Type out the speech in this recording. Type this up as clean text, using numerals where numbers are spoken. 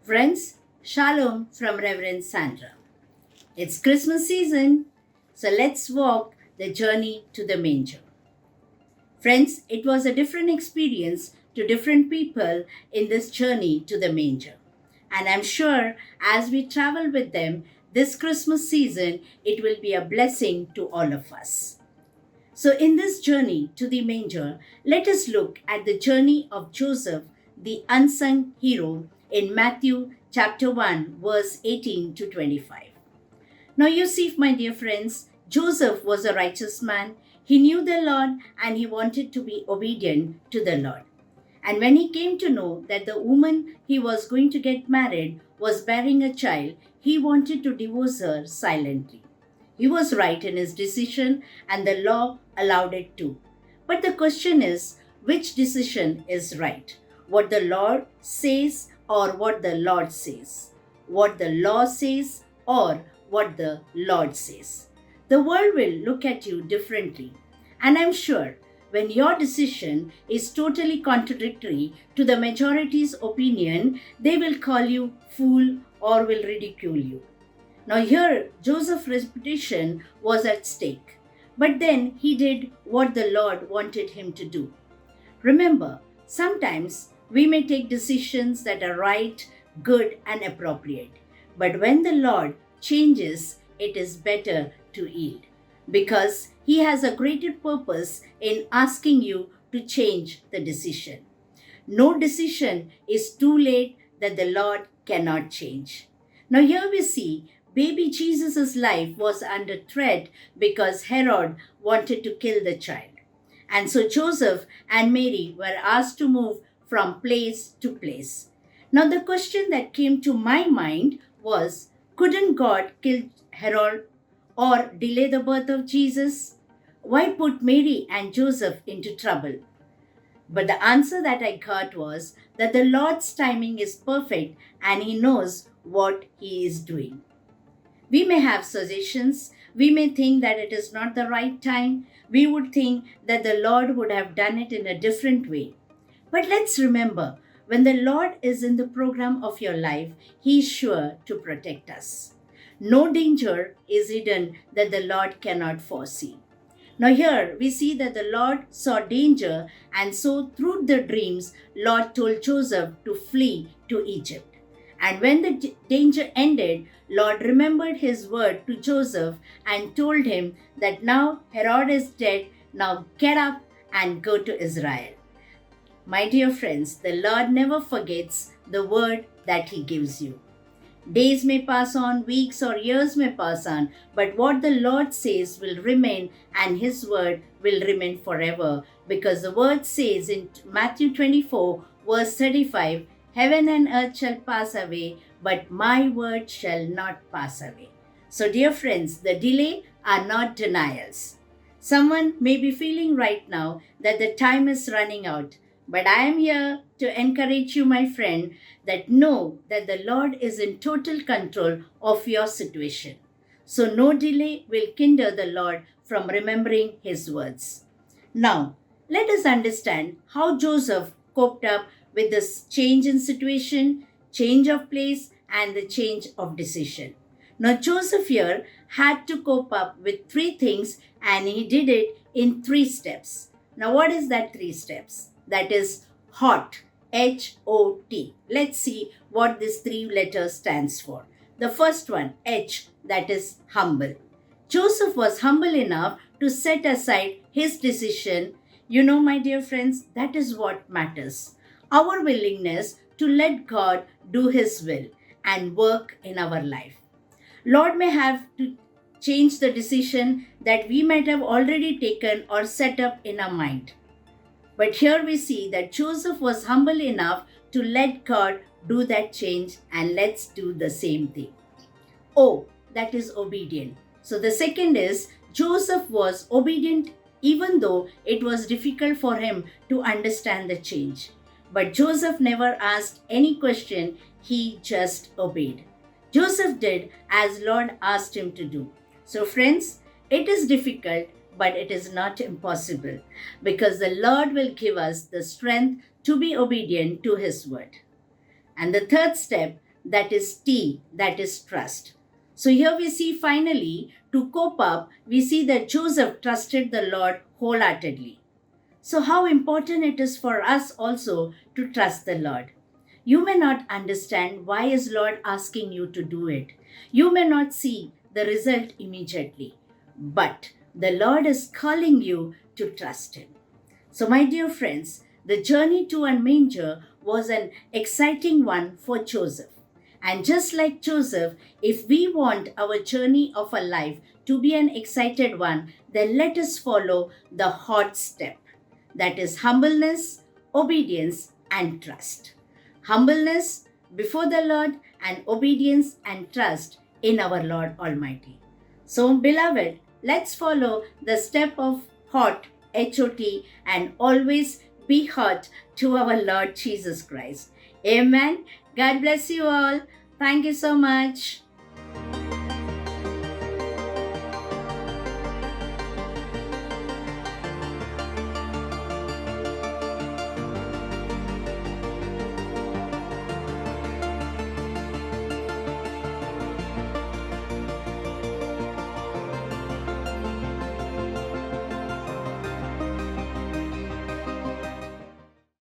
Friends, Shalom from Reverend Sandra. It's Christmas season, so let's walk the journey to the manger. Friends, it was a different experience to different people in this journey to the manger. And I'm sure as we travel with them this Christmas season, it will be a blessing to all of us. So, in this journey to the manger, let us look at the journey of Joseph, the unsung hero, in Matthew chapter 1, verse 18 to 25. Now, you see, my dear friends, Joseph was a righteous man. He knew the Lord and he wanted to be obedient to the Lord. And when he came to know that the woman he was going to get married was bearing a child, he wanted to divorce her silently. He was right in his decision, and the law allowed it too. But the question is, which decision is right? What the Lord says or what the Lord says? What the law says or what the Lord says? The world will look at you differently. And I'm sure when your decision is totally contradictory to the majority's opinion, they will call you fool or will ridicule you. Now, here, Joseph's reputation was at stake. But then he did what the Lord wanted him to do. Remember, sometimes we may take decisions that are right, good, and appropriate. But when the Lord changes, it is better to yield. Because he has a greater purpose in asking you to change the decision. No decision is too late that the Lord cannot change. Now, here we see baby Jesus' life was under threat because Herod wanted to kill the child. And so Joseph and Mary were asked to move from place to place. Now, the question that came to my mind was, couldn't God kill Herod or delay the birth of Jesus? Why put Mary and Joseph into trouble? But the answer that I got was that the Lord's timing is perfect and he knows what he is doing. We may have suggestions. We may think that it is not the right time. We would think that the Lord would have done it in a different way. But let's remember, when the Lord is in the program of your life, he is sure to protect us. No danger is hidden that the Lord cannot foresee. Now here we see that the Lord saw danger, and so through the dreams, Lord told Joseph to flee to Egypt. And when the danger ended, Lord remembered his word to Joseph and told him that now Herod is dead, now get up and go to Israel. My dear friends, the Lord never forgets the word that he gives you. Days may pass on, weeks or years may pass on, but what the Lord says will remain and his word will remain forever. Because the word says in Matthew 24, verse 35, heaven and earth shall pass away, but my word shall not pass away. So, dear friends, the delay are not denials. Someone may be feeling right now that the time is running out. But I am here to encourage you, my friend, that know that the Lord is in total control of your situation. So no delay will hinder the Lord from remembering his words. Now, let us understand how Joseph coped up with this change in situation, change of place, and the change of decision. Now, Joseph here had to cope up with three things, and he did it in 3 steps. Now, what is that 3 steps? That is HOT, H-O-T. Let's see what this 3 letters stands for. The first one, H, that is humble. Joseph was humble enough to set aside his decision. You know, my dear friends, that is what matters. Our willingness to let God do his will and work in our life. Lord may have to change the decision that we might have already taken or set up in our mind. But here we see that Joseph was humble enough to let God do that change, and let's do the same thing. O, that is obedient. So the second is Joseph was obedient even though it was difficult for him to understand the change. But Joseph never asked any question, he just obeyed. Joseph did as Lord asked him to do. So friends, it is difficult, but it is not impossible because the Lord will give us the strength to be obedient to his word. And the third step, that is T, that is trust. So here we see finally, to cope up, we see that Joseph trusted the Lord wholeheartedly. So, how important it is for us also to trust the Lord. You may not understand why is Lord asking you to do it. You may not see the result immediately, but the Lord is calling you to trust Him. So, my dear friends, the journey to a manger was an exciting one for Joseph. And just like Joseph, if we want our journey of a life to be an excited one, then let us follow the hot step, that is humbleness, obedience, and trust. Humbleness before the Lord and obedience and trust in our Lord Almighty. So, beloved, let's follow the step of hot, HOT, and always be hot to our Lord Jesus Christ. Amen. God bless you all. Thank you so much.